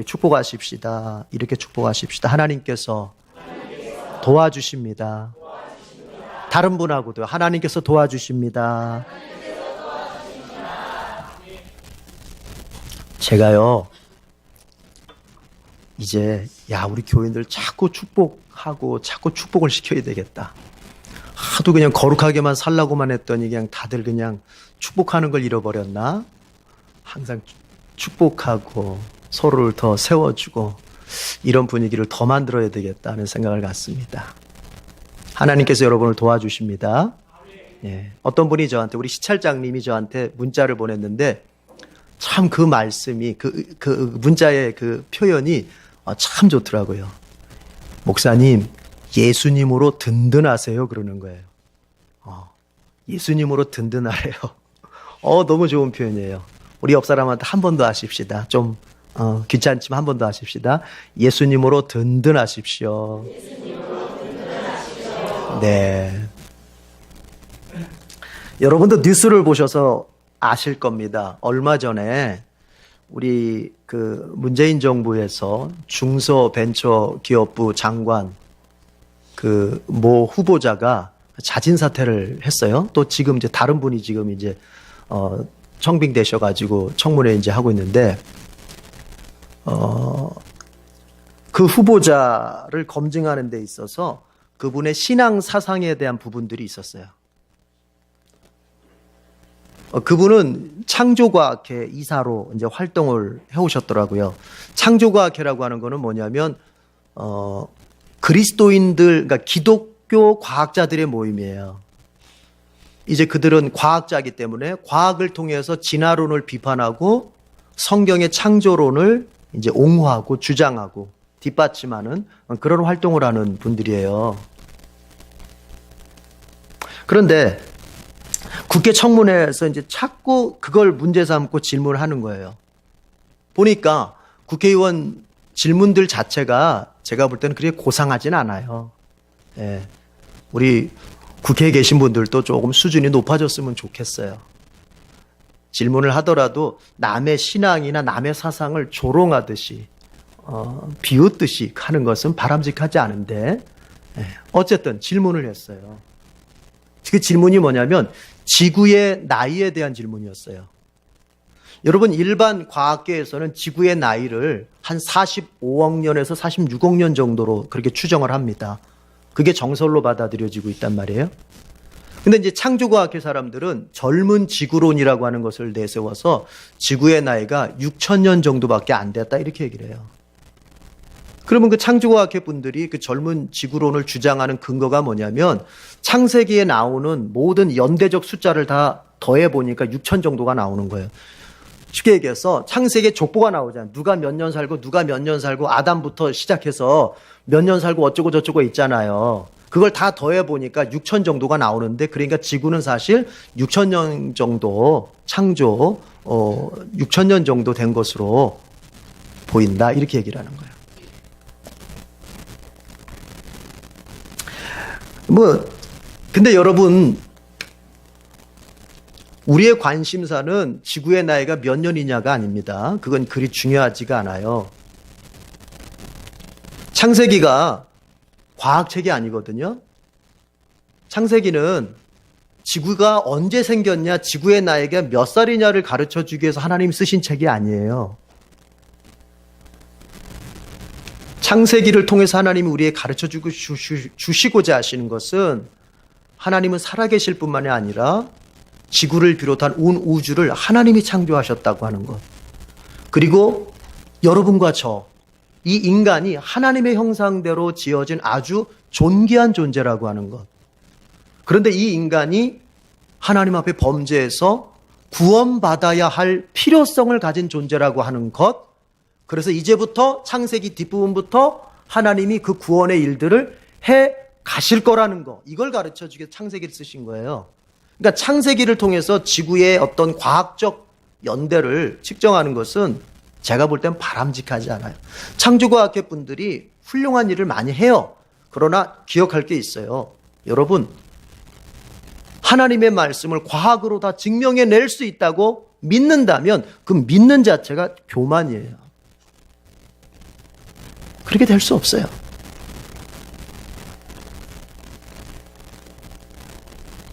축복하십시다. 이렇게 축복하십시다. 하나님께서 도와주십니다. 다른 분하고도 하나님께서 도와주십니다. 제가요, 이제 우리 교인들 자꾸 축복하고 자꾸 축복을 시켜야 되겠다. 하도 그냥 거룩하게만 살라고만 했더니 그냥 다들 그냥 축복하는 걸 잃어버렸나? 항상 축복하고 서로를 더 세워주고 이런 분위기를 더 만들어야 되겠다는 생각을 갖습니다. 하나님께서 여러분을 도와주십니다. 예. 어떤 분이 저한테, 우리 시찰장님이 저한테 문자를 보냈는데 참 그 말씀이, 그 문자의 그 표현이 참 좋더라고요. 목사님, 예수님으로 든든하세요. 그러는 거예요. 예수님으로 든든하래요. 너무 좋은 표현이에요. 우리 옆 사람한테 한 번 더 하십시다. 좀 귀찮지만 한 번 더 하십시다. 예수님으로 든든하십시오. 네. 여러분도 뉴스를 보셔서 아실 겁니다. 얼마 전에 우리 그 문재인 정부에서 중소벤처기업부 장관 그 모 후보자가 자진 사퇴를 했어요. 또 지금 이제 다른 분이 지금 이제 청빙되셔가지고 청문회 이제 하고 있는데 그 후보자를 검증하는 데 있어서 그분의 신앙 사상에 대한 부분들이 있었어요. 그분은 창조과학회 이사로 이제 활동을 해오셨더라고요. 창조과학회라고 하는 거는 뭐냐면, 그리스도인들, 그러니까 기독교 과학자들의 모임이에요. 이제 그들은 과학자이기 때문에 과학을 통해서 진화론을 비판하고 성경의 창조론을 이제 옹호하고 주장하고 뒷받침하는 그런 활동을 하는 분들이에요. 그런데 국회 청문회에서 이제 자꾸 그걸 문제 삼고 질문을 하는 거예요. 보니까 국회의원 질문들 자체가 제가 볼 때는 그렇게 고상하진 않아요. 예. 우리 국회에 계신 분들도 조금 수준이 높아졌으면 좋겠어요. 질문을 하더라도 남의 신앙이나 남의 사상을 조롱하듯이 비웃듯이 하는 것은 바람직하지 않은데, 어쨌든 질문을 했어요. 그 질문이 뭐냐면 지구의 나이에 대한 질문이었어요. 여러분, 일반 과학계에서는 지구의 나이를 한 45억 년에서 46억 년 정도로 그렇게 추정을 합니다. 그게 정설로 받아들여지고 있단 말이에요. 근데 이제 창조과학회 사람들은 젊은 지구론이라고 하는 것을 내세워서 지구의 나이가 6,000년 정도밖에 안 됐다 이렇게 얘기를 해요. 그러면 그 창조과학회 분들이 그 젊은 지구론을 주장하는 근거가 뭐냐면 창세기에 나오는 모든 연대적 숫자를 다 더해 보니까 6,000 정도가 나오는 거예요. 쉽게 얘기해서 창세기에 족보가 나오잖아요. 누가 몇 년 살고 누가 몇 년 살고 아담부터 시작해서 몇 년 살고 어쩌고 저쩌고 있잖아요. 그걸 다 더해 보니까 6,000 정도가 나오는데, 그러니까 지구는 사실 6,000년 정도 창조 6,000년 정도 된 것으로 보인다 이렇게 얘기를 하는 거예요. 근데 여러분, 우리의 관심사는 지구의 나이가 몇 년이냐가 아닙니다. 그건 그리 중요하지가 않아요. 창세기가 과학책이 아니거든요. 창세기는 지구가 언제 생겼냐, 지구의 나이가 몇 살이냐를 가르쳐 주기 위해서 하나님이 쓰신 책이 아니에요. 창세기를 통해서 하나님이 우리에게 가르쳐 주시고자 하시는 것은, 하나님은 살아계실 뿐만이 아니라 지구를 비롯한 온 우주를 하나님이 창조하셨다고 하는 것. 그리고 여러분과 이 인간이 하나님의 형상대로 지어진 아주 존귀한 존재라고 하는 것. 그런데 이 인간이 하나님 앞에 범죄해서 구원받아야 할 필요성을 가진 존재라고 하는 것. 그래서 이제부터 창세기 뒷부분부터 하나님이 그 구원의 일들을 해 가실 거라는 거. 이걸 가르쳐 주기 위해서 창세기를 쓰신 거예요. 그러니까 창세기를 통해서 지구의 어떤 과학적 연대를 측정하는 것은 제가 볼 땐 바람직하지 않아요. 창조과학회 분들이 훌륭한 일을 많이 해요. 그러나 기억할 게 있어요. 여러분, 하나님의 말씀을 과학으로 다 증명해낼 수 있다고 믿는다면 그 믿는 자체가 교만이에요. 그렇게 될 수 없어요.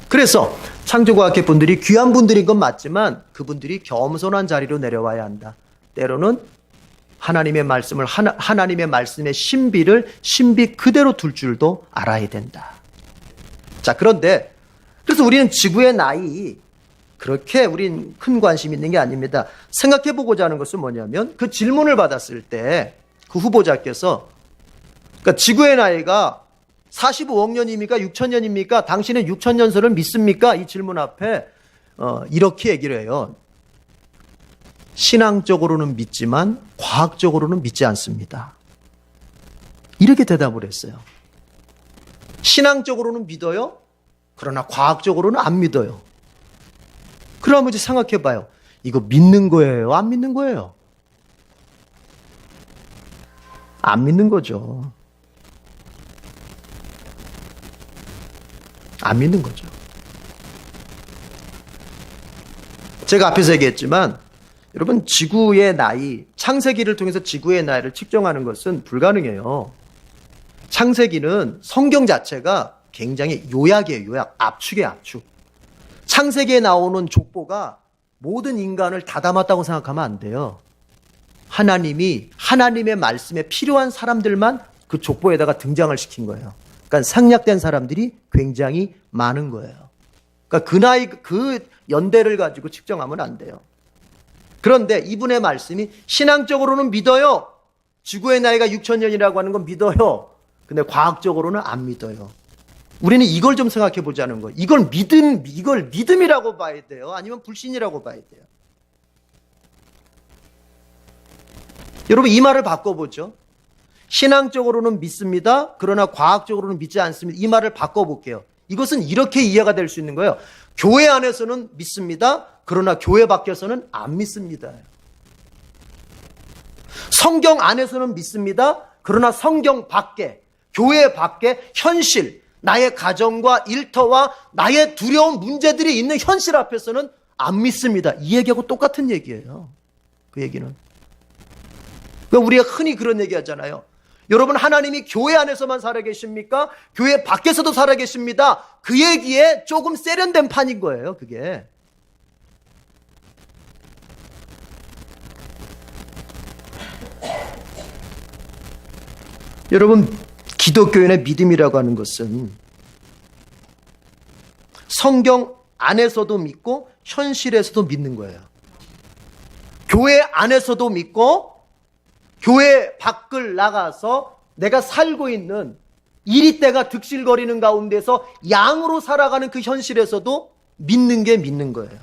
그래서 창조과학회 분들이 귀한 분들인 건 맞지만 그분들이 겸손한 자리로 내려와야 한다. 때로는 하나님의 말씀을 하나님의 말씀의 신비를 신비 그대로 둘 줄도 알아야 된다. 자, 그런데 그래서 우리는 지구의 나이 그렇게 우린 큰 관심 있는 게 아닙니다. 생각해 보고자 하는 것은 뭐냐면 그 질문을 받았을 때 그 후보자께서 그러니까 지구의 나이가 45억 년입니까? 6천 년입니까? 당신은 6천 년설을 믿습니까? 이 질문 앞에 이렇게 얘기를 해요. 신앙적으로는 믿지만 과학적으로는 믿지 않습니다. 이렇게 대답을 했어요. 신앙적으로는 믿어요. 그러나 과학적으로는 안 믿어요. 그러면 이제 생각해 봐요. 이거 믿는 거예요? 안 믿는 거예요? 안 믿는 거죠. 안 믿는 거죠. 제가 앞에서 얘기했지만 여러분 지구의 나이, 창세기를 통해서 지구의 나이를 측정하는 것은 불가능해요. 창세기는 성경 자체가 굉장히 요약이에요. 요약, 압축이에요. 압축. 창세기에 나오는 족보가 모든 인간을 다 담았다고 생각하면 안 돼요. 하나님이 하나님의 말씀에 필요한 사람들만 그 족보에다가 등장을 시킨 거예요. 그러니까 생략된 사람들이 굉장히 많은 거예요. 그러니까 그 나이, 그 연대를 가지고 측정하면 안 돼요. 그런데 이분의 말씀이 신앙적으로는 믿어요. 지구의 나이가 6천 년이라고 하는 건 믿어요. 근데 과학적으로는 안 믿어요. 우리는 이걸 좀 생각해 보자는 거예요. 이걸 믿음이라고 봐야 돼요? 아니면 불신이라고 봐야 돼요? 여러분 이 말을 바꿔보죠. 신앙적으로는 믿습니다. 그러나 과학적으로는 믿지 않습니다. 이 말을 바꿔볼게요. 이것은 이렇게 이해가 될 수 있는 거예요. 교회 안에서는 믿습니다. 그러나 교회 밖에서는 안 믿습니다. 성경 안에서는 믿습니다. 그러나 성경 밖에, 교회 밖에 현실, 나의 가정과 일터와 나의 두려운 문제들이 있는 현실 앞에서는 안 믿습니다. 이 얘기하고 똑같은 얘기예요. 그 얘기는. 그러니까 우리가 흔히 그런 얘기 하잖아요. 여러분 하나님이 교회 안에서만 살아계십니까? 교회 밖에서도 살아계십니다. 그 얘기에 조금 세련된 판인 거예요. 그게. 여러분 기독교인의 믿음이라고 하는 것은 성경 안에서도 믿고 현실에서도 믿는 거예요. 교회 안에서도 믿고 교회 밖을 나가서 내가 살고 있는 이리때가 득실거리는 가운데서 양으로 살아가는 그 현실에서도 믿는 게 믿는 거예요.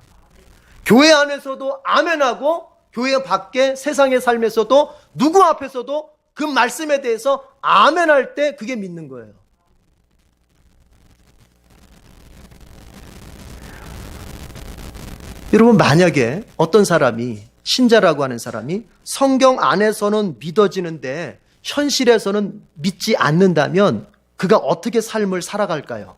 교회 안에서도 아멘하고 교회 밖에 세상의 삶에서도 누구 앞에서도 그 말씀에 대해서 아멘할 때 그게 믿는 거예요. 여러분 만약에 어떤 사람이 신자라고 하는 사람이 성경 안에서는 믿어지는데 현실에서는 믿지 않는다면 그가 어떻게 삶을 살아갈까요?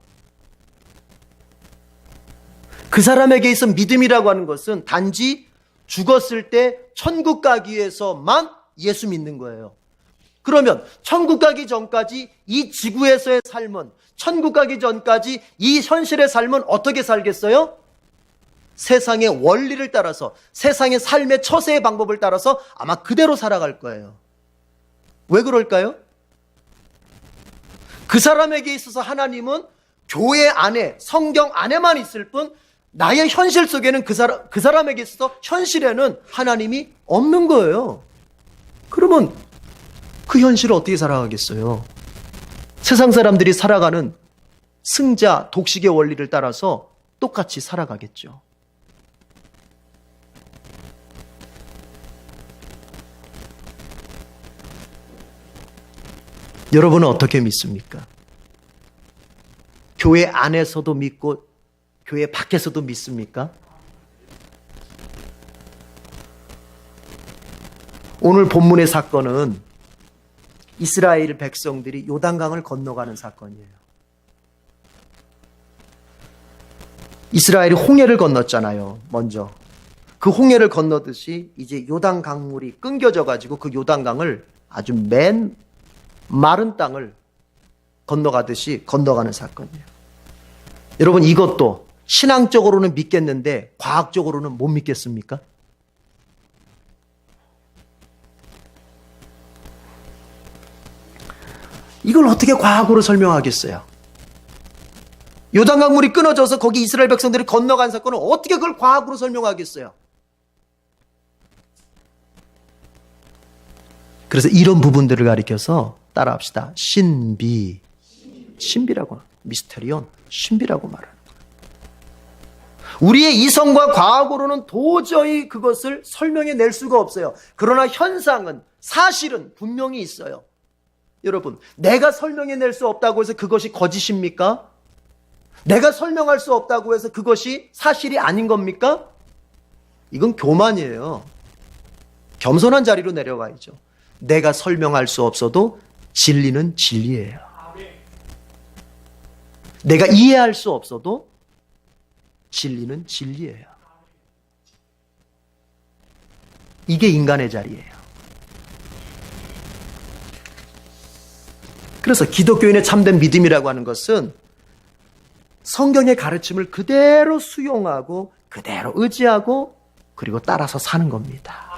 그 사람에게 있어 믿음이라고 하는 것은 단지 죽었을 때 천국 가기 위해서만 예수 믿는 거예요. 그러면 천국 가기 전까지 이 지구에서의 삶은, 천국 가기 전까지 이 현실의 삶은 어떻게 살겠어요? 세상의 원리를 따라서, 세상의 삶의 처세의 방법을 따라서 아마 그대로 살아갈 거예요. 왜 그럴까요? 그 사람에게 있어서 하나님은 교회 안에, 성경 안에만 있을 뿐 나의 현실 속에는 그 사람에게 있어서 현실에는 하나님이 없는 거예요. 그러면 그 현실을 어떻게 살아가겠어요? 세상 사람들이 살아가는 승자, 독식의 원리를 따라서 똑같이 살아가겠죠. 여러분은 어떻게 믿습니까? 교회 안에서도 믿고 교회 밖에서도 믿습니까? 오늘 본문의 사건은 이스라엘 백성들이 요단강을 건너가는 사건이에요. 이스라엘이 홍해를 건넜잖아요. 먼저. 그 홍해를 건너듯이 이제 요단 강물이 끊겨져 가지고 그 요단강을 아주 맨 마른 땅을 건너가듯이 건너가는 사건이에요. 여러분, 이것도 신앙적으로는 믿겠는데 과학적으로는 못 믿겠습니까? 이걸 어떻게 과학으로 설명하겠어요? 요단강 물이 끊어져서 거기 이스라엘 백성들이 건너간 사건을 어떻게 그걸 과학으로 설명하겠어요? 그래서 이런 부분들을 가리켜서 따라합시다. 신비라고, 미스테리온, 신비라고 말하는 거예요. 우리의 이성과 과학으로는 도저히 그것을 설명해낼 수가 없어요. 그러나 현상은, 사실은 분명히 있어요. 여러분, 내가 설명해낼 수 없다고 해서 그것이 거짓입니까? 내가 설명할 수 없다고 해서 그것이 사실이 아닌 겁니까? 이건 교만이에요. 겸손한 자리로 내려가야죠. 내가 설명할 수 없어도 진리는 진리예요. 내가 이해할 수 없어도 진리는 진리예요. 이게 인간의 자리예요. 그래서 기독교인의 참된 믿음이라고 하는 것은 성경의 가르침을 그대로 수용하고 그대로 의지하고 그리고 따라서 사는 겁니다.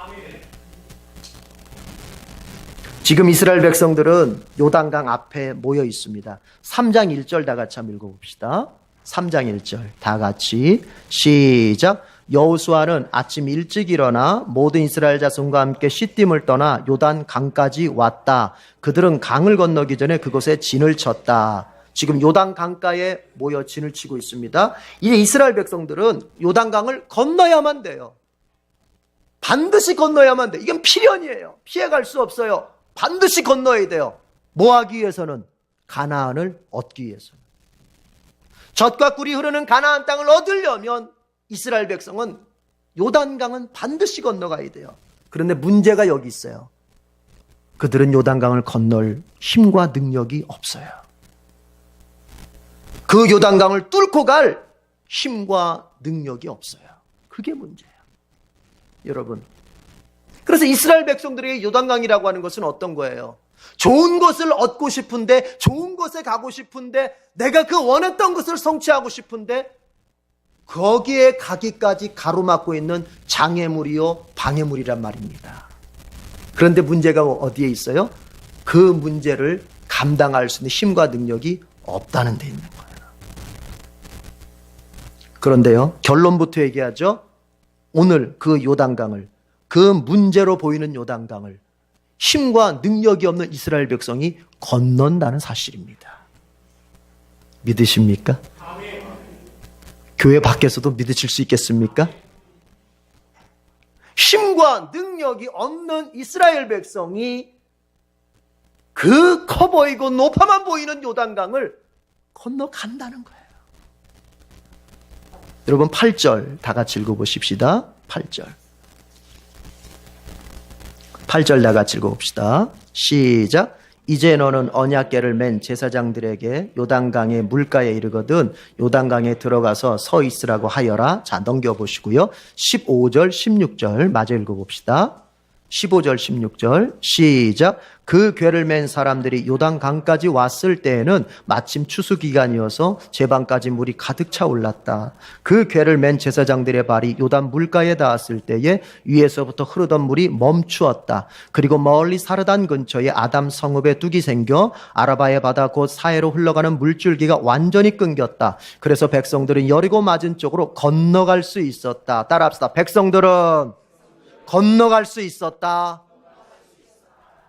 지금 이스라엘 백성들은 요단강 앞에 모여 있습니다. 3장 1절 다 같이 한번 읽어봅시다. 3장 1절 다 같이 시작. 여호수아는 아침 일찍 일어나 모든 이스라엘 자손과 함께 시딤을 떠나 요단 강까지 왔다. 그들은 강을 건너기 전에 그곳에 진을 쳤다. 지금 요단 강가에 모여 진을 치고 있습니다. 이제 이스라엘 백성들은 요단 강을 건너야만 돼요. 반드시 건너야만 돼. 이건 필연이에요. 피해갈 수 없어요. 반드시 건너야 돼요. 뭐 하기 위해서는? 가나안을 얻기 위해서는. 젖과 꿀이 흐르는 가나안 땅을 얻으려면 이스라엘 백성은 요단강은 반드시 건너가야 돼요. 그런데 문제가 여기 있어요. 그들은 요단강을 건널 힘과 능력이 없어요. 그 요단강을 뚫고 갈 힘과 능력이 없어요. 그게 문제예요. 여러분, 그래서 이스라엘 백성들에게 요단강이라고 하는 것은 어떤 거예요? 좋은 것을 얻고 싶은데, 좋은 곳에 가고 싶은데, 내가 그 원했던 것을 성취하고 싶은데 거기에 가기까지 가로막고 있는 장애물이요 방해물이란 말입니다. 그런데 문제가 어디에 있어요? 그 문제를 감당할 수 있는 힘과 능력이 없다는 데 있는 거예요. 그런데요, 결론부터 얘기하죠. 오늘 그 요단강을, 그 문제로 보이는 요단강을 힘과 능력이 없는 이스라엘 백성이 건넌다는 사실입니다. 믿으십니까? 교회 밖에서도 믿으실 수 있겠습니까? 힘과 능력이 없는 이스라엘 백성이 그 커 보이고 높아만 보이는 요단강을 건너간다는 거예요. 여러분 8절 다 같이 읽어보십시다. 8절 다 같이 읽어봅시다. 시작. 이제 너는 언약궤를 맨 제사장들에게 요단강의 물가에 이르거든 요단강에 들어가서 서 있으라고 하여라. 자, 넘겨보시고요. 15절 16절 마저 읽어봅시다. 15절 16절 시작. 그 궤를 맨 사람들이 요단강까지 왔을 때에는 마침 추수기간이어서 제방까지 물이 가득 차 올랐다. 그 궤를 맨 제사장들의 발이 요단 물가에 닿았을 때에 위에서부터 흐르던 물이 멈추었다. 그리고 멀리 사르단 근처에 아담 성읍에 뚝이 생겨 아라바의 바다 곧 사해로 흘러가는 물줄기가 완전히 끊겼다. 그래서 백성들은 여리고 맞은 쪽으로 건너갈 수 있었다. 따라합시다. 백성들은 건너갈 수 있었다.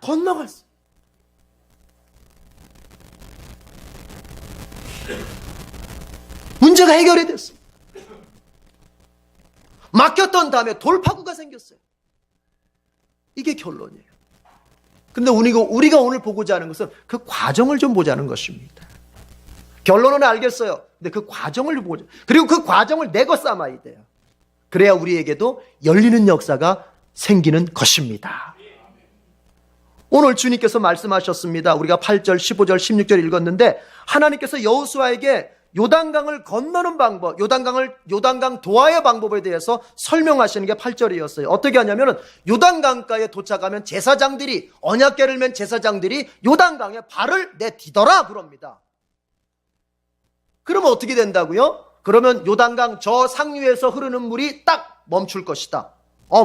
건너갈 수. 문제가 해결이 됐습니다. 막혔던 다음에 돌파구가 생겼어요. 이게 결론이에요. 근데 우리가 오늘 보고자 하는 것은 그 과정을 좀 보자는 것입니다. 결론은 알겠어요. 근데 그 과정을 보자. 그리고 그 과정을 내거 삼아야 돼요. 그래야 우리에게도 열리는 역사가 생기는 것입니다. 오늘 주님께서 말씀하셨습니다. 우리가 8절, 15절, 16절 읽었는데 하나님께서 여호수아에게 요단강을 건너는 방법, 요단강 도하의 방법에 대해서 설명하시는 게 8절이었어요. 어떻게 하냐면은 요단강가에 도착하면 제사장들이, 언약궤를 맨 제사장들이 요단강에 발을 내디뎌라 그럽니다. 그러면 어떻게 된다고요? 그러면 요단강 저 상류에서 흐르는 물이 딱 멈출 것이다.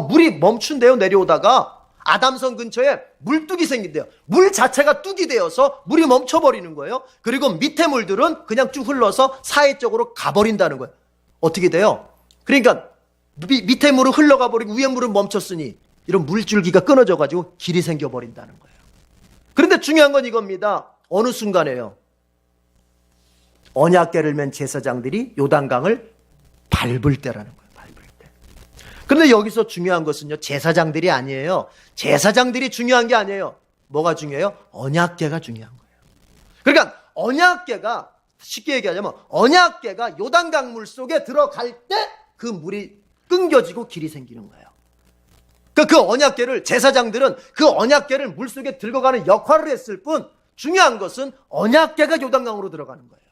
물이 멈춘대요. 내려오다가 아담성 근처에 물뚝이 생긴대요. 물 자체가 뚝이 되어서 물이 멈춰버리는 거예요. 그리고 밑에 물들은 그냥 쭉 흘러서 사해 쪽으로 가버린다는 거예요. 어떻게 돼요? 그러니까 밑에 물은 흘러가 버리고 위에 물은 멈췄으니 이런 물줄기가 끊어져가지고 길이 생겨버린다는 거예요. 그런데 중요한 건 이겁니다. 어느 순간에요, 언약궤를 맨 제사장들이 요단강을 밟을 때라는 거예요. 밟을 때. 그런데 여기서 중요한 것은요, 제사장들이 아니에요. 제사장들이 중요한 게 아니에요. 뭐가 중요해요? 언약궤가 중요한 거예요. 그러니까 언약궤가, 쉽게 얘기하자면 언약궤가 요단강 물 속에 들어갈 때 그 물이 끊겨지고 길이 생기는 거예요. 그 언약궤를, 제사장들은 그 언약궤를 물 속에 들고 가는 역할을 했을 뿐, 중요한 것은 언약궤가 요단강으로 들어가는 거예요.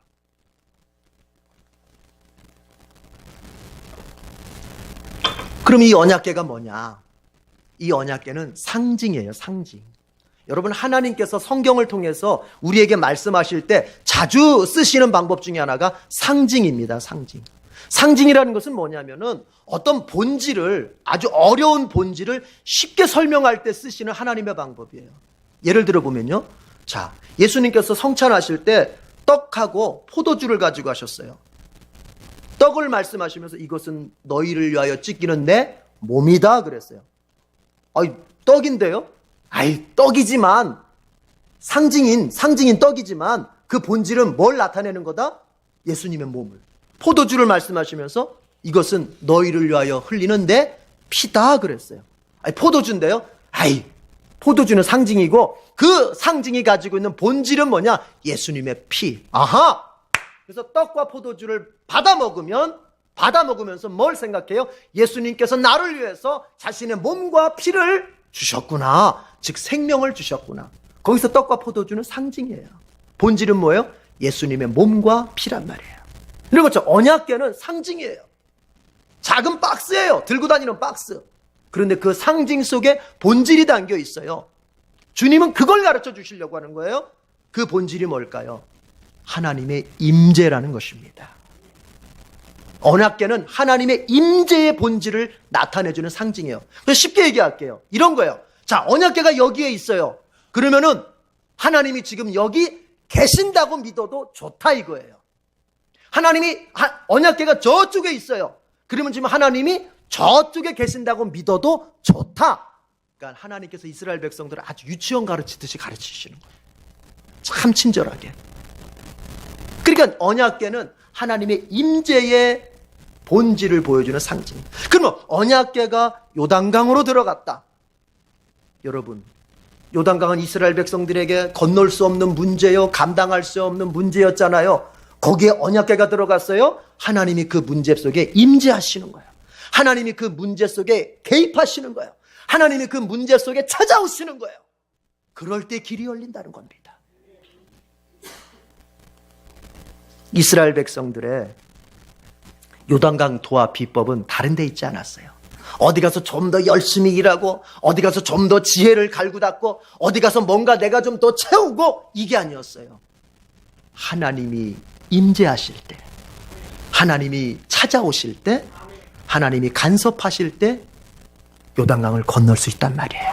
그럼 이 언약궤가 뭐냐? 이 언약궤는 상징이에요, 상징. 여러분, 하나님께서 성경을 통해서 우리에게 말씀하실 때 자주 쓰시는 방법 중에 하나가 상징입니다, 상징. 상징이라는 것은 뭐냐면은 어떤 본질을, 아주 어려운 본질을 쉽게 설명할 때 쓰시는 하나님의 방법이에요. 예를 들어 보면요, 자, 예수님께서 성찬하실 때 떡하고 포도주를 가지고 하셨어요. 떡을 말씀하시면서 이것은 너희를 위하여 찢기는 내 몸이다 그랬어요. 떡인데요? 떡이지만, 상징인 떡이지만 그 본질은 뭘 나타내는 거다? 예수님의 몸을. 포도주를 말씀하시면서 이것은 너희를 위하여 흘리는 내 피다 그랬어요. 포도주인데요? 포도주는 상징이고 그 상징이 가지고 있는 본질은 뭐냐? 예수님의 피. 아하! 그래서 떡과 포도주를 받아 먹으면서 뭘 생각해요? 예수님께서 나를 위해서 자신의 몸과 피를 주셨구나. 즉 생명을 주셨구나. 거기서 떡과 포도주는 상징이에요. 본질은 뭐예요? 예수님의 몸과 피란 말이에요. 그리고 언약궤는 상징이에요. 작은 박스예요. 들고 다니는 박스. 그런데 그 상징 속에 본질이 담겨 있어요. 주님은 그걸 가르쳐 주시려고 하는 거예요. 그 본질이 뭘까요? 하나님의 임재라는 것입니다. 언약궤는 하나님의 임재의 본질을 나타내주는 상징이에요. 그래서 쉽게 얘기할게요. 이런 거예요. 자, 언약궤가 여기에 있어요. 그러면은 하나님이 지금 여기 계신다고 믿어도 좋다 이거예요. 언약궤가 저쪽에 있어요. 그러면 지금 하나님이 저쪽에 계신다고 믿어도 좋다. 그러니까 하나님께서 이스라엘 백성들을 아주 유치원 가르치듯이 가르치시는 거예요. 참 친절하게. 그러니까 언약궤는 하나님의 임재의 본질을 보여주는 상징. 그러면 언약궤가 요단강으로 들어갔다. 여러분, 요단강은 이스라엘 백성들에게 건널 수 없는 문제요, 감당할 수 없는 문제였잖아요. 거기에 언약궤가 들어갔어요. 하나님이 그 문제 속에 임재하시는 거예요. 하나님이 그 문제 속에 개입하시는 거예요. 하나님이 그 문제 속에 찾아오시는 거예요. 그럴 때 길이 열린다는 겁니다. 이스라엘 백성들의 요단강 도하 비법은 다른 데 있지 않았어요. 어디 가서 좀 더 열심히 일하고, 어디 가서 좀 더 지혜를 갈고 닦고, 어디 가서 뭔가 내가 좀 더 채우고, 이게 아니었어요. 하나님이 임재하실 때, 하나님이 찾아오실 때, 하나님이 간섭하실 때 요단강을 건널 수 있단 말이에요.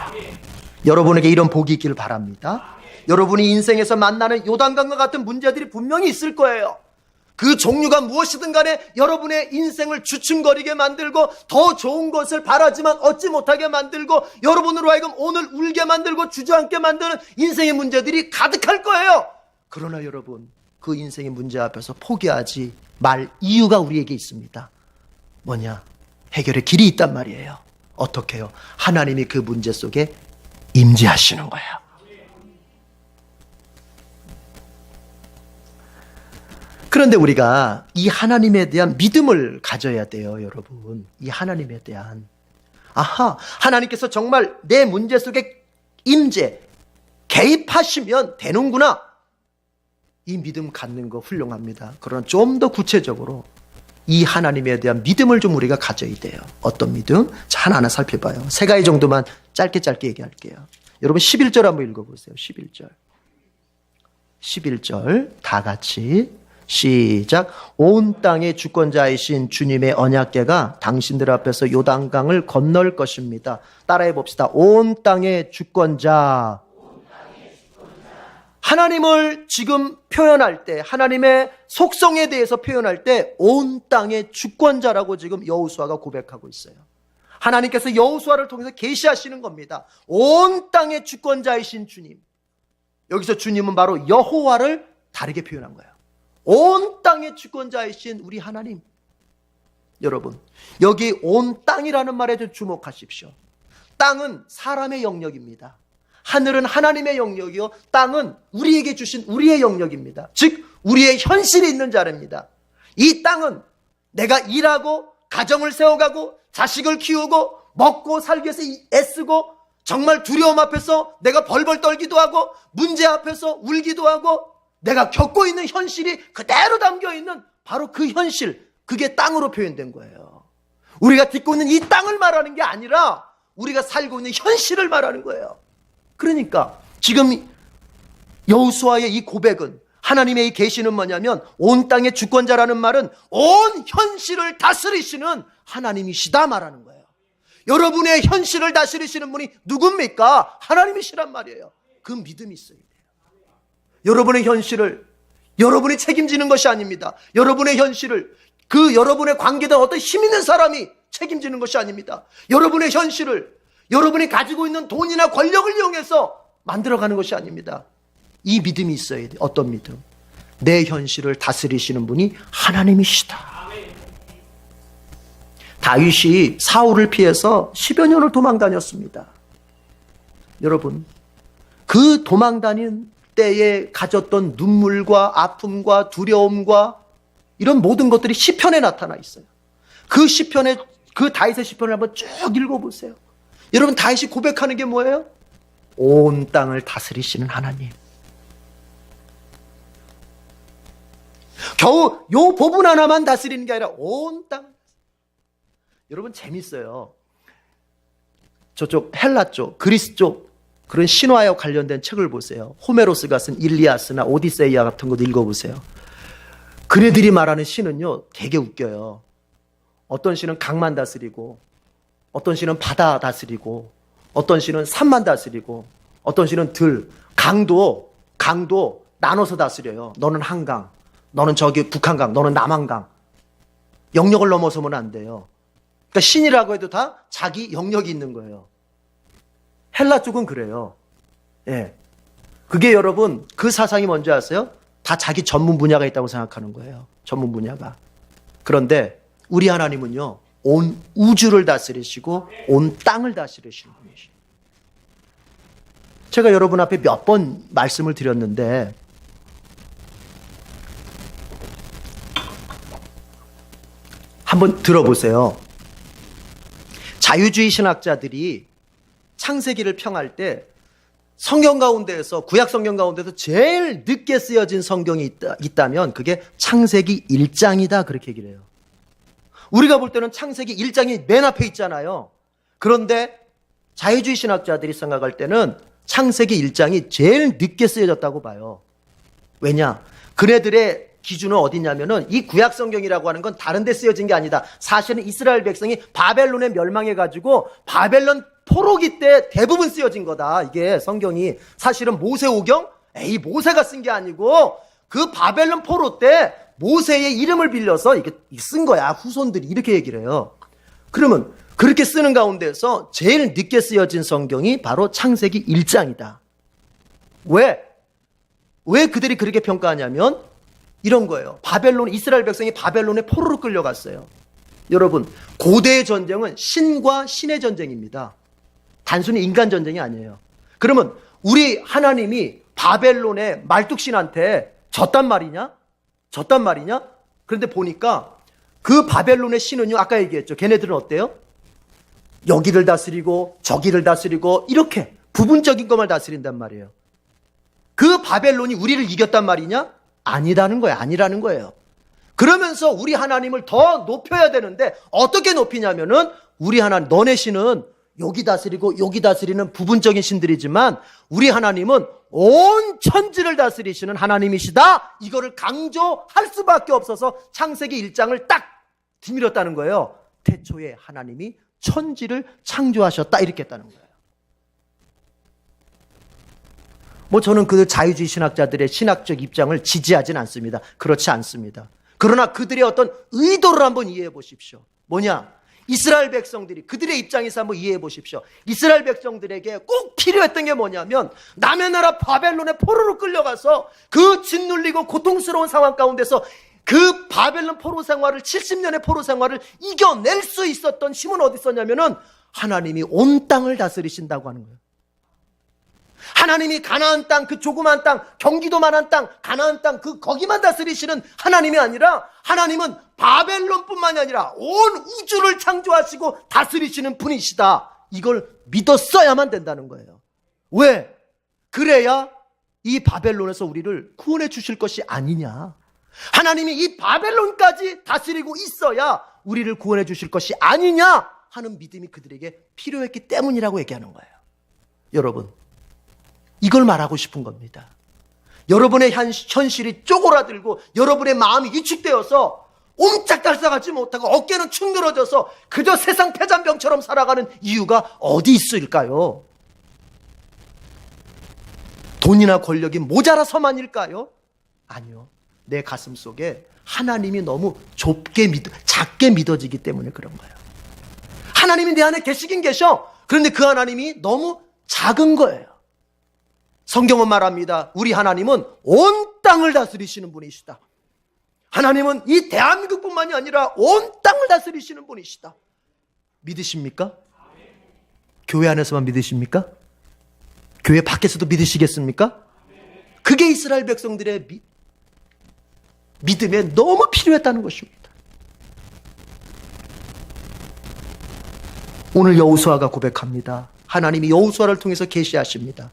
여러분에게 이런 복이 있기를 바랍니다. 여러분이 인생에서 만나는 요단강과 같은 문제들이 분명히 있을 거예요. 그 종류가 무엇이든 간에 여러분의 인생을 주춤거리게 만들고 더 좋은 것을 바라지만 얻지 못하게 만들고 여러분으로 하여금 오늘 울게 만들고 주저앉게 만드는 인생의 문제들이 가득할 거예요. 그러나 여러분, 그 인생의 문제 앞에서 포기하지 말 이유가 우리에게 있습니다. 뭐냐? 해결의 길이 있단 말이에요. 어떻게 해요? 하나님이 그 문제 속에 임재하시는 거예요. 그런데 우리가 이 하나님에 대한 믿음을 가져야 돼요, 여러분. 이 하나님에 대한. 하나님께서 정말 내 문제 속에 임재, 개입하시면 되는구나. 이 믿음 갖는 거 훌륭합니다. 그러나 좀 더 구체적으로 이 하나님에 대한 믿음을 좀 우리가 가져야 돼요. 어떤 믿음? 자, 하나하나 살펴봐요. 세 가지 정도만 짧게 얘기할게요. 여러분 11절 한번 읽어보세요. 11절 다 같이 시작. 온 땅의 주권자이신 주님의 언약궤가 당신들 앞에서 요단강을 건널 것입니다. 따라해 봅시다. 온 땅의 주권자. 하나님을 지금 표현할 때, 하나님의 속성에 대해서 표현할 때 온 땅의 주권자라고 지금 여호수아가 고백하고 있어요. 하나님께서 여호수아를 통해서 계시하시는 겁니다. 온 땅의 주권자이신 주님. 여기서 주님은 바로 여호와를 다르게 표현한 거예요. 온 땅의 주권자이신 우리 하나님. 여러분, 여기 온 땅이라는 말에 좀 주목하십시오. 땅은 사람의 영역입니다. 하늘은 하나님의 영역이요, 땅은 우리에게 주신 우리의 영역입니다. 즉 우리의 현실이 있는 자리입니다. 이 땅은 내가 일하고 가정을 세워가고 자식을 키우고 먹고 살기 위해서 애쓰고 정말 두려움 앞에서 내가 벌벌 떨기도 하고 문제 앞에서 울기도 하고 내가 겪고 있는 현실이 그대로 담겨있는 바로 그 현실, 그게 땅으로 표현된 거예요. 우리가 딛고 있는 이 땅을 말하는 게 아니라 우리가 살고 있는 현실을 말하는 거예요. 그러니까 지금 여호수아의 이 고백은, 하나님의 이 계시는 뭐냐면 온 땅의 주권자라는 말은 온 현실을 다스리시는 하나님이시다 말하는 거예요. 여러분의 현실을 다스리시는 분이 누굽니까? 하나님이시란 말이에요. 그 믿음이 있어야 돼요. 여러분의 현실을 여러분이 책임지는 것이 아닙니다. 여러분의 현실을 여러분의 관계된 어떤 힘 있는 사람이 책임지는 것이 아닙니다. 여러분의 현실을 여러분이 가지고 있는 돈이나 권력을 이용해서 만들어가는 것이 아닙니다. 이 믿음이 있어야 돼요. 어떤 믿음? 내 현실을 다스리시는 분이 하나님이시다. 다윗이 사울을 피해서 10여 년을 도망다녔습니다. 여러분, 그 도망다닌 때에 가졌던 눈물과 아픔과 두려움과 이런 모든 것들이 시편에 나타나 있어요. 그 시편에, 그 다윗의 시편을 한번 쭉 읽어보세요. 여러분, 다윗이 고백하는 게 뭐예요? 온 땅을 다스리시는 하나님. 겨우 요 부분 하나만 다스리는 게 아니라 온 땅. 여러분, 재밌어요. 저쪽 헬라 쪽, 그리스 쪽 그런 신화와 관련된 책을 보세요. 호메로스가 쓴 일리아스나 오디세이아 같은 것도 읽어보세요. 그네들이 말하는 시는요, 되게 웃겨요. 어떤 시는 강만 다스리고, 어떤 시는 바다 다스리고, 어떤 시는 산만 다스리고, 어떤 시는 강도 나눠서 다스려요. 너는 한강, 너는 저기 북한강, 너는 남한강. 영역을 넘어서면 안 돼요. 그러니까 신이라고 해도 다 자기 영역이 있는 거예요. 헬라 쪽은 그래요. 예. 그게 여러분, 그 사상이 뭔지 아세요? 다 자기 전문 분야가 있다고 생각하는 거예요. 전문 분야가. 그런데 우리 하나님은요, 온 우주를 다스리시고 온 땅을 다스리시는 분이시죠. 제가 여러분 앞에 몇 번 말씀을 드렸는데, 한번 들어보세요. 자유주의 신학자들이 창세기를 평할 때 성경 가운데에서, 구약 성경 가운데서 제일 늦게 쓰여진 성경이 있다면 그게 창세기 1장이다, 그렇게 얘기를 해요. 우리가 볼 때는 창세기 1장이 맨 앞에 있잖아요. 그런데 자유주의 신학자들이 생각할 때는 창세기 1장이 제일 늦게 쓰여졌다고 봐요. 왜냐? 그네들의 기준은 어디냐면은 이 구약 성경이라고 하는 건 다른 데 쓰여진 게 아니다. 사실은 이스라엘 백성이 바벨론에 멸망해가지고 바벨론 포로기 때 대부분 쓰여진 거다. 이게 성경이 사실은 모세오경? 모세가 쓴 게 아니고 그 바벨론 포로 때 모세의 이름을 빌려서 이렇게 쓴 거야. 후손들이 이렇게 얘기를 해요. 그러면 그렇게 쓰는 가운데서 제일 늦게 쓰여진 성경이 바로 창세기 1장이다. 왜 그들이 그렇게 평가하냐면 이런 거예요. 이스라엘 백성이 바벨론에 포로로 끌려갔어요. 여러분, 고대의 전쟁은 신과 신의 전쟁입니다. 단순히 인간 전쟁이 아니에요. 그러면 우리 하나님이 바벨론의 말뚝신한테 졌단 말이냐? 그런데 보니까 그 바벨론의 신은요, 아까 얘기했죠. 걔네들은 어때요? 여기를 다스리고 저기를 다스리고 이렇게 부분적인 것만 다스린단 말이에요. 그 바벨론이 우리를 이겼단 말이냐? 아니라는 거예요. 그러면서 우리 하나님을 더 높여야 되는데 어떻게 높이냐면은 우리 하나님, 너네 신은 여기 다스리고 여기 다스리는 부분적인 신들이지만 우리 하나님은 온 천지를 다스리시는 하나님이시다. 이거를 강조할 수밖에 없어서 창세기 1장을 딱 뒤밀었다는 거예요. 태초에 하나님이 천지를 창조하셨다 이렇게 했다는 거예요. 저는 그 자유주의 신학자들의 신학적 입장을 지지하진 않습니다. 그렇지 않습니다. 그러나 그들의 어떤 의도를 한번 이해해 보십시오. 뭐냐? 이스라엘 백성들이 그들의 입장에서 한번 이해해 보십시오. 이스라엘 백성들에게 꼭 필요했던 게 뭐냐면 남의 나라 바벨론의 포로로 끌려가서 그 짓눌리고 고통스러운 상황 가운데서 그 바벨론 포로 생활을 70년의 포로 생활을 이겨낼 수 있었던 힘은 어디 있었냐면은 하나님이 온 땅을 다스리신다고 하는 거예요. 하나님이 가나안 땅, 그 조그만 땅, 경기도만한 땅, 가나안 땅, 거기만 다스리시는 하나님이 아니라 하나님은 바벨론뿐만이 아니라 온 우주를 창조하시고 다스리시는 분이시다. 이걸 믿었어야만 된다는 거예요. 왜? 그래야 이 바벨론에서 우리를 구원해 주실 것이 아니냐. 하나님이 이 바벨론까지 다스리고 있어야 우리를 구원해 주실 것이 아니냐 하는 믿음이 그들에게 필요했기 때문이라고 얘기하는 거예요. 여러분, 이걸 말하고 싶은 겁니다. 여러분의 현실이 쪼그라들고 여러분의 마음이 위축되어서 옴짝달싹하지 못하고 어깨는 축 늘어져서 그저 세상 폐잔병처럼 살아가는 이유가 어디 있을까요? 돈이나 권력이 모자라서만일까요? 아니요. 내 가슴 속에 하나님이 너무 작게 믿어지기 때문에 그런 거예요. 하나님이 내 안에 계시긴 계셔. 그런데 그 하나님이 너무 작은 거예요. 성경은 말합니다. 우리 하나님은 온 땅을 다스리시는 분이시다. 하나님은 이 대한민국뿐만이 아니라 온 땅을 다스리시는 분이시다. 믿으십니까? 교회 안에서만 믿으십니까? 교회 밖에서도 믿으시겠습니까? 그게 이스라엘 백성들의 믿음에 너무 필요했다는 것입니다. 오늘 여호수아가 고백합니다. 하나님이 여호수아를 통해서 계시하십니다.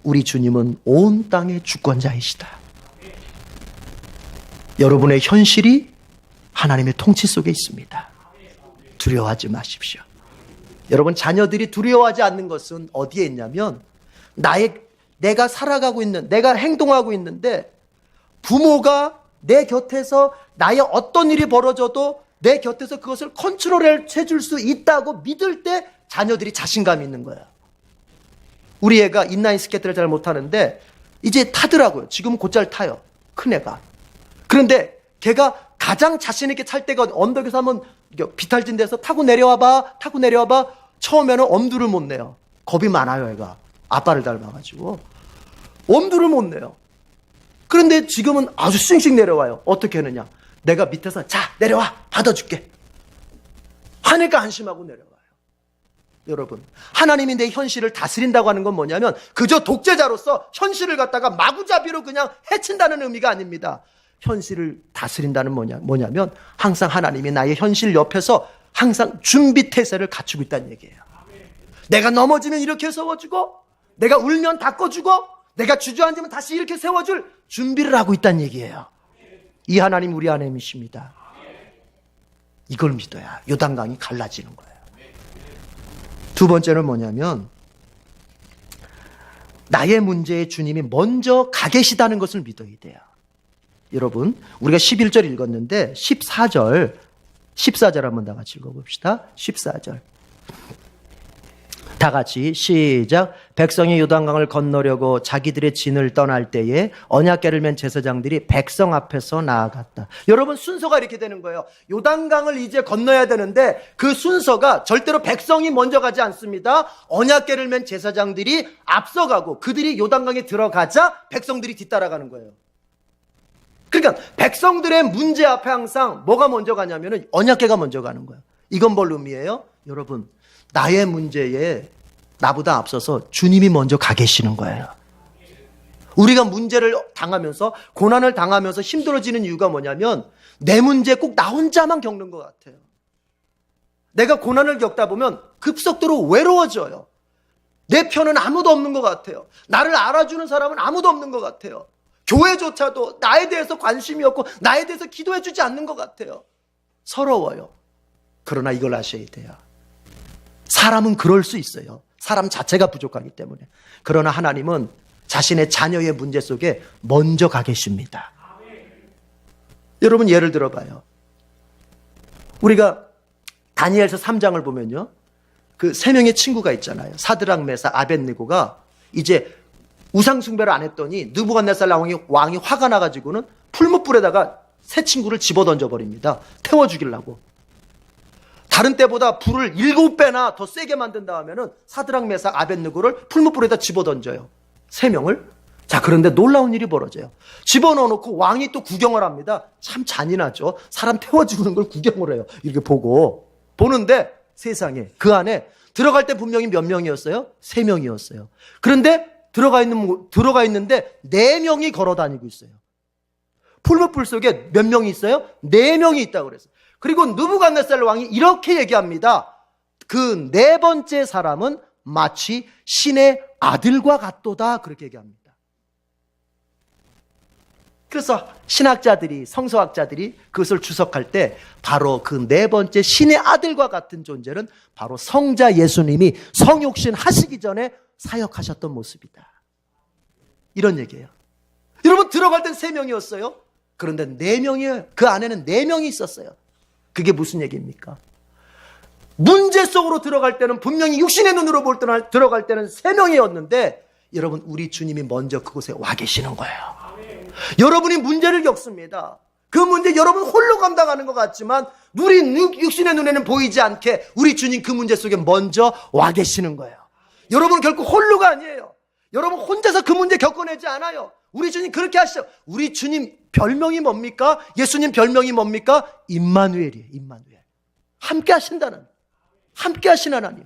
우리 주님은 온 땅의 주권자이시다. 여러분의 현실이 하나님의 통치 속에 있습니다. 두려워하지 마십시오. 여러분, 자녀들이 두려워하지 않는 것은 어디에 있냐면 내가 살아가고 있는, 내가 행동하고 있는데 부모가 내 곁에서 나의 어떤 일이 벌어져도 내 곁에서 그것을 컨트롤해 줄 수 있다고 믿을 때 자녀들이 자신감이 있는 거예요. 우리 애가 인라인 스케이트를 잘 못하는데 이제 타더라고요. 지금은 곧잘 타요. 큰애가. 그런데 걔가 가장 자신 있게 탈 때가 언덕에서 한번 비탈진 데서 타고 내려와봐. 처음에는 엄두를 못 내요. 겁이 많아요, 애가. 아빠를 닮아가지고. 엄두를 못 내요. 그런데 지금은 아주 싱싱 내려와요. 어떻게 하느냐. 내가 밑에서 자, 내려와. 받아줄게. 하니까 안심하고 내려와요. 여러분, 하나님이 내 현실을 다스린다고 하는 건 뭐냐면 그저 독재자로서 현실을 갖다가 마구잡이로 그냥 해친다는 의미가 아닙니다. 현실을 다스린다는 뭐냐면 항상 하나님이 나의 현실 옆에서 항상 준비태세를 갖추고 있다는 얘기예요. 내가 넘어지면 이렇게 세워주고, 내가 울면 닦아주고, 내가 주저앉으면 다시 이렇게 세워줄 준비를 하고 있다는 얘기예요. 이 하나님 우리 하나님이십니다. 이걸 믿어야 요단강이 갈라지는 거예요. 두 번째는 뭐냐면 나의 문제에 주님이 먼저 가 계시다는 것을 믿어야 돼요. 여러분, 우리가 11절 읽었는데 14절 한번 다 같이 읽어봅시다. 14절 다 같이 시작. 백성이 요단강을 건너려고 자기들의 진을 떠날 때에 언약궤를 맨 제사장들이 백성 앞에서 나아갔다. 여러분, 순서가 이렇게 되는 거예요. 요단강을 이제 건너야 되는데 그 순서가 절대로 백성이 먼저 가지 않습니다. 언약궤를 맨 제사장들이 앞서가고 그들이 요단강에 들어가자 백성들이 뒤따라가는 거예요. 그러니까 백성들의 문제 앞에 항상 뭐가 먼저 가냐면 언약궤가 먼저 가는 거예요. 이건 뭘 의미해요? 여러분, 나의 문제에 나보다 앞서서 주님이 먼저 가 계시는 거예요. 우리가 문제를 당하면서 고난을 당하면서 힘들어지는 이유가 뭐냐면 내 문제 꼭 나 혼자만 겪는 것 같아요. 내가 고난을 겪다 보면 급속도로 외로워져요. 내 편은 아무도 없는 것 같아요. 나를 알아주는 사람은 아무도 없는 것 같아요. 교회조차도 나에 대해서 관심이 없고 나에 대해서 기도해 주지 않는 것 같아요. 서러워요. 그러나 이걸 아셔야 돼요. 사람은 그럴 수 있어요. 사람 자체가 부족하기 때문에. 그러나 하나님은 자신의 자녀의 문제 속에 먼저 가 계십니다. 여러분 예를 들어봐요. 우리가 다니엘서 3장을 보면요, 그 세 명의 친구가 있잖아요. 사드락, 메삭, 아벳느고가 이제 우상 숭배를 안 했더니 느부갓네살 왕이 화가 나가지고는 풀무불에다가 세 친구를 집어던져 버립니다. 태워 죽이려고. 다른 때보다 불을 7배나 더 세게 만든 다음에는 사드락, 메삭, 아벳느고를 풀무불에다 집어던져요. 세 명을. 자, 그런데 놀라운 일이 벌어져요. 집어넣어놓고 왕이 또 구경을 합니다. 참 잔인하죠. 사람 태워 죽이는 걸 구경을 해요. 이렇게 보는데 세상에 그 안에 들어갈 때 분명히 몇 명이었어요? 3명이었어요. 그런데 들어가 있는데 4명이 걸어 다니고 있어요. 풀무불 속에 몇 명이 있어요? 4명이 있다고 그랬어요. 그리고 느부갓네살 왕이 이렇게 얘기합니다. 그 4번째 사람은 마치 신의 아들과 같도다. 그렇게 얘기합니다. 그래서 신학자들이, 성서학자들이 그것을 주석할 때 바로 그 4번째 신의 아들과 같은 존재는 바로 성자 예수님이 성육신 하시기 전에 사역하셨던 모습이다. 이런 얘기예요. 여러분 들어갈 땐 3명이었어요. 그런데 4명이에요. 그 안에는 4명이 있었어요. 그게 무슨 얘기입니까? 문제 속으로 들어갈 때는 분명히 육신의 눈으로 볼 때는 들어갈 때는 3명이었는데 여러분 우리 주님이 먼저 그곳에 와 계시는 거예요. 여러분이 문제를 겪습니다. 그 문제 여러분 홀로 감당하는 것 같지만 우리 육신의 눈에는 보이지 않게 우리 주님 그 문제 속에 먼저 와 계시는 거예요. 여러분 결코 홀로가 아니에요. 여러분 혼자서 그 문제 겪어내지 않아요. 우리 주님 그렇게 하시죠. 우리 주님 별명이 뭡니까? 예수님 별명이 뭡니까? 임마누엘이에요. 임마누엘. 함께 하신다는, 함께 하신 하나님.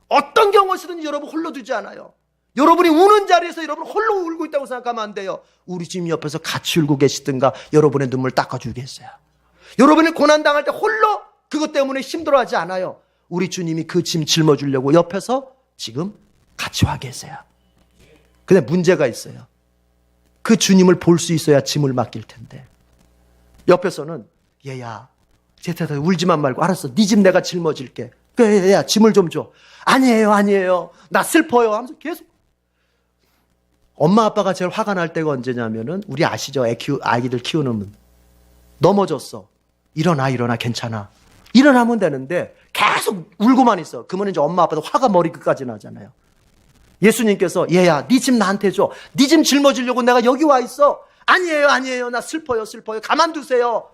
어떤 경우에서든지 여러분 홀로 두지 않아요. 여러분이 우는 자리에서 여러분 홀로 울고 있다고 생각하면 안 돼요. 우리 주님 옆에서 같이 울고 계시든가 여러분의 눈물 닦아주겠어요. 여러분이 고난당할 때 홀로 그것 때문에 힘들어하지 않아요. 우리 주님이 그 짐 짊어주려고 옆에서 지금 같이 와 계세요. 근데 문제가 있어요. 그 주님을 볼 수 있어야 짐을 맡길 텐데 옆에서는 얘야 제태다 울지만 말고 알았어 네 짐 내가 짊어질게. 그래 얘야 짐을 좀 줘. 아니에요 나 슬퍼요 하면서 계속. 엄마 아빠가 제일 화가 날 때가 언제냐면은 우리 아시죠? 아기들 키우는 분 넘어졌어. 일어나 괜찮아. 일어나면 되는데 계속 울고만 있어. 그러면 이제 엄마 아빠도 화가 머리 끝까지 나잖아요. 예수님께서 얘야 네 짐 나한테 줘. 네 짐 짊어지려고 내가 여기 와 있어. 아니에요 나 슬퍼요 가만두세요.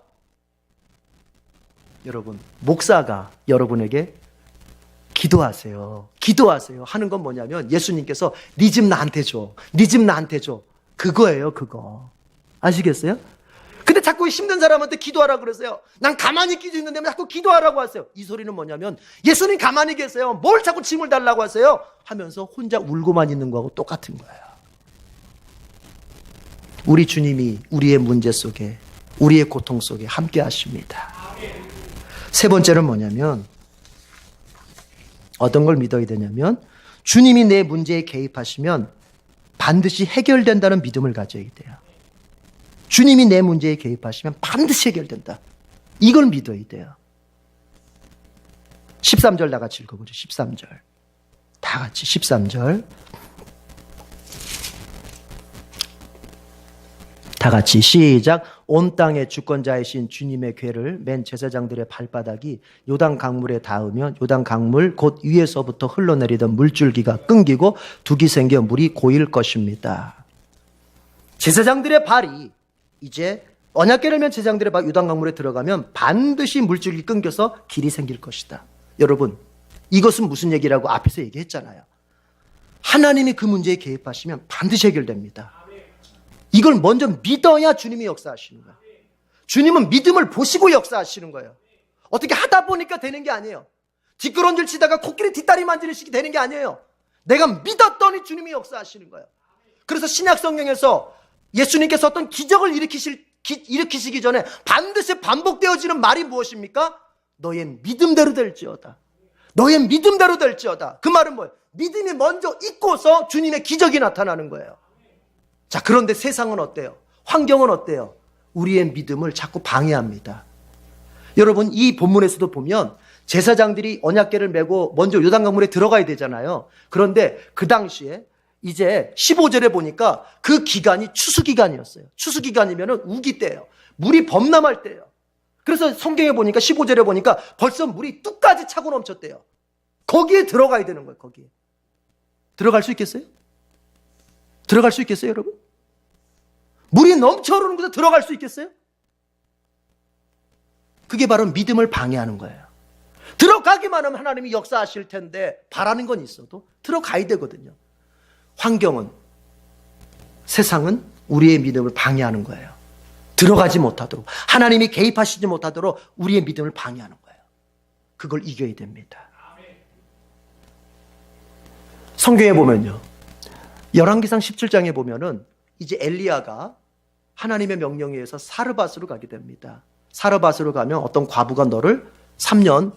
여러분 목사가 여러분에게 기도하세요 하는 건 뭐냐면 예수님께서 네 집 나한테 줘. 그거예요 그거. 아시겠어요? 근데 자꾸 힘든 사람한테 기도하라고 그러세요. 난 가만히 있는데 자꾸 기도하라고 하세요. 이 소리는 뭐냐면 예수님 가만히 계세요. 뭘 자꾸 짐을 달라고 하세요? 하면서 혼자 울고만 있는 거하고 똑같은 거예요. 우리 주님이 우리의 문제 속에 우리의 고통 속에 함께 하십니다. 세 번째는 뭐냐면 어떤 걸 믿어야 되냐면 주님이 내 문제에 개입하시면 반드시 해결된다는 믿음을 가져야 돼요. 주님이 내 문제에 개입하시면 반드시 해결된다. 이걸 믿어야 돼요. 13절 다 같이 읽어보죠. 13절 다 같이 13절 다 같이 시작. 온 땅의 주권자이신 주님의 궤를 맨 제사장들의 발바닥이 요단 강물에 닿으면 요단 강물 곧 위에서부터 흘러내리던 물줄기가 끊기고 둑이 생겨 물이 고일 것입니다. 제사장들의 발이 이제 언약궤를 맨 제사장들의 발 요단 강물에 들어가면 반드시 물줄기 끊겨서 길이 생길 것이다. 여러분 이것은 무슨 얘기라고 앞에서 얘기했잖아요. 하나님이 그 문제에 개입하시면 반드시 해결됩니다. 이걸 먼저 믿어야 주님이 역사하시는 거예요. 주님은 믿음을 보시고 역사하시는 거예요. 어떻게 하다 보니까 되는 게 아니에요. 뒷걸음질 치다가 코끼리 뒷다리 만지듯이 되는 게 아니에요. 내가 믿었더니 주님이 역사하시는 거예요. 그래서 신약 성경에서 예수님께서 어떤 기적을 일으키시기 전에 반드시 반복되어지는 말이 무엇입니까? 너의 믿음대로 될지어다. 너의 믿음대로 될지어다. 그 말은 뭐예요? 믿음이 먼저 있고서 주님의 기적이 나타나는 거예요. 자, 그런데 세상은 어때요? 환경은 어때요? 우리의 믿음을 자꾸 방해합니다. 여러분, 이 본문에서도 보면 제사장들이 언약궤를 메고 먼저 요단강물에 들어가야 되잖아요. 그런데 그 당시에 이제 15절에 보니까 그 기간이 추수기간이었어요. 추수기간이면 우기 때예요. 물이 범람할 때예요. 그래서 성경에 보니까 15절에 보니까 벌써 물이 뚝까지 차고 넘쳤대요. 거기에 들어가야 되는 거예요. 거기에. 들어갈 수 있겠어요? 들어갈 수 있겠어요, 여러분? 물이 넘쳐 흐르는 곳에 들어갈 수 있겠어요? 그게 바로 믿음을 방해하는 거예요. 들어가기만 하면 하나님이 역사하실 텐데 바라는 건 있어도 들어가야 되거든요. 환경은, 세상은 우리의 믿음을 방해하는 거예요. 들어가지 못하도록, 하나님이 개입하시지 못하도록 우리의 믿음을 방해하는 거예요. 그걸 이겨야 됩니다. 성경에 보면요, 열왕기상 17장에 보면은 이제 엘리야가 하나님의 명령에 의해서 사르밧으로 가게 됩니다. 사르밧으로 가면 어떤 과부가 너를 3년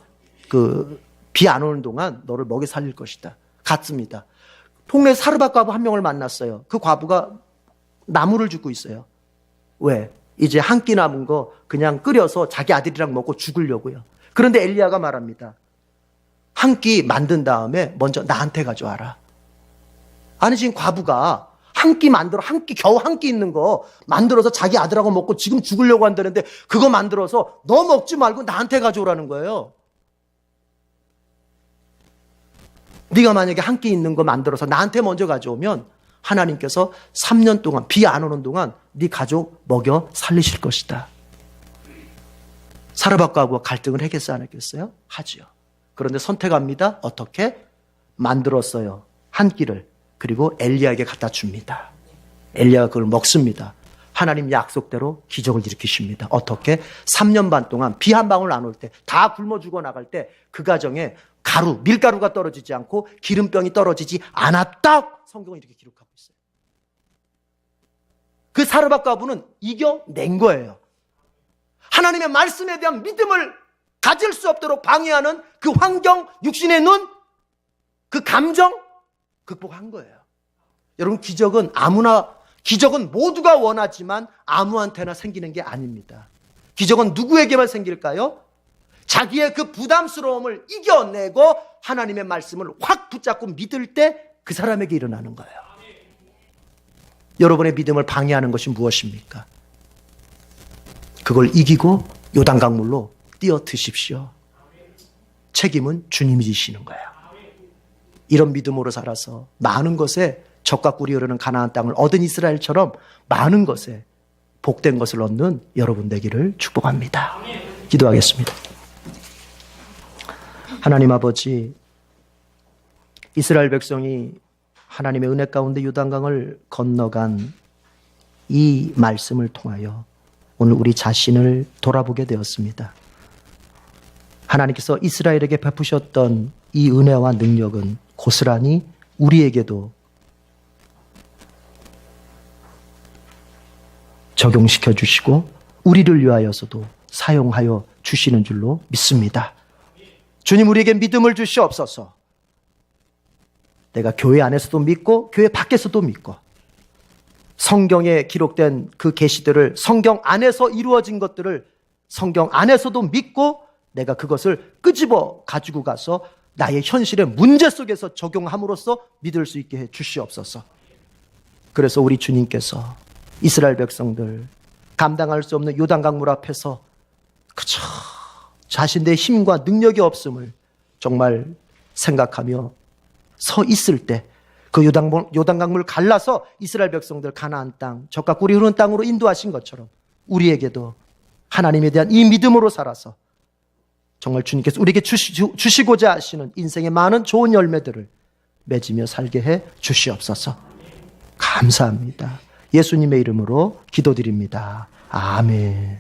비 안 오는 동안 너를 먹여 살릴 것이다. 갔습니다. 동네 사르밧 과부 한 명을 만났어요. 그 과부가 나무를 줍고 있어요. 왜? 이제 한 끼 남은 거 그냥 끓여서 자기 아들이랑 먹고 죽으려고요. 그런데 엘리야가 말합니다. 한 끼 만든 다음에 먼저 나한테 가져와라. 아니, 지금 과부가 한 끼 만들어, 겨우 한 끼 있는 거 만들어서 자기 아들하고 먹고 지금 죽으려고 한다는데 그거 만들어서 너 먹지 말고 나한테 가져오라는 거예요. 네가 만약에 한 끼 있는 거 만들어서 나한테 먼저 가져오면 하나님께서 3년 동안, 비 안 오는 동안 네 가족 먹여 살리실 것이다. 사르밧 과부가 갈등을 하겠어요, 안 하겠어요? 하지요. 그런데 선택합니다. 어떻게? 만들었어요. 한 끼를. 그리고 엘리야에게 갖다 줍니다. 엘리야가 그걸 먹습니다. 하나님 약속대로 기적을 일으키십니다. 어떻게? 3년 반 동안 비 한 방울 안 올 때, 다 굶어 죽어 나갈 때 그 가정에 밀가루가 떨어지지 않고 기름병이 떨어지지 않았다. 성경은 이렇게 기록하고 있어요. 그 사르밧 과부는 이겨낸 거예요. 하나님의 말씀에 대한 믿음을 가질 수 없도록 방해하는 그 환경, 육신의 눈, 그 감정 극복한 거예요. 여러분, 기적은 모두가 원하지만 아무한테나 생기는 게 아닙니다. 기적은 누구에게만 생길까요? 자기의 그 부담스러움을 이겨내고 하나님의 말씀을 확 붙잡고 믿을 때 그 사람에게 일어나는 거예요. 여러분의 믿음을 방해하는 것이 무엇입니까? 그걸 이기고 요단강물로 뛰어드십시오. 책임은 주님이 지시는 거예요. 이런 믿음으로 살아서 많은 것에 젖과 꿀이 흐르는 가나안 땅을 얻은 이스라엘처럼 많은 것에 복된 것을 얻는 여러분 되기를 축복합니다. 기도하겠습니다. 하나님 아버지, 이스라엘 백성이 하나님의 은혜 가운데 요단강을 건너간 이 말씀을 통하여 오늘 우리 자신을 돌아보게 되었습니다. 하나님께서 이스라엘에게 베푸셨던 이 은혜와 능력은 고스란히 우리에게도 적용시켜 주시고 우리를 위하여서도 사용하여 주시는 줄로 믿습니다. 주님, 우리에게 믿음을 주시옵소서. 내가 교회 안에서도 믿고 교회 밖에서도 믿고 성경에 기록된 그 계시들을, 성경 안에서 이루어진 것들을 성경 안에서도 믿고 내가 그것을 끄집어 가지고 가서 나의 현실의 문제 속에서 적용함으로써 믿을 수 있게 해 주시옵소서. 그래서 우리 주님께서 이스라엘 백성들 감당할 수 없는 요단강물 앞에서 그저 자신의 힘과 능력이 없음을 정말 생각하며 서 있을 때 그 요단강물 갈라서 이스라엘 백성들 가나안 땅, 젖과 꿀이 흐르는 땅으로 인도하신 것처럼 우리에게도 하나님에 대한 이 믿음으로 살아서 정말 주님께서 우리에게 주시고자 하시는 인생의 많은 좋은 열매들을 맺으며 살게 해 주시옵소서. 감사합니다. 예수님의 이름으로 기도드립니다. 아멘.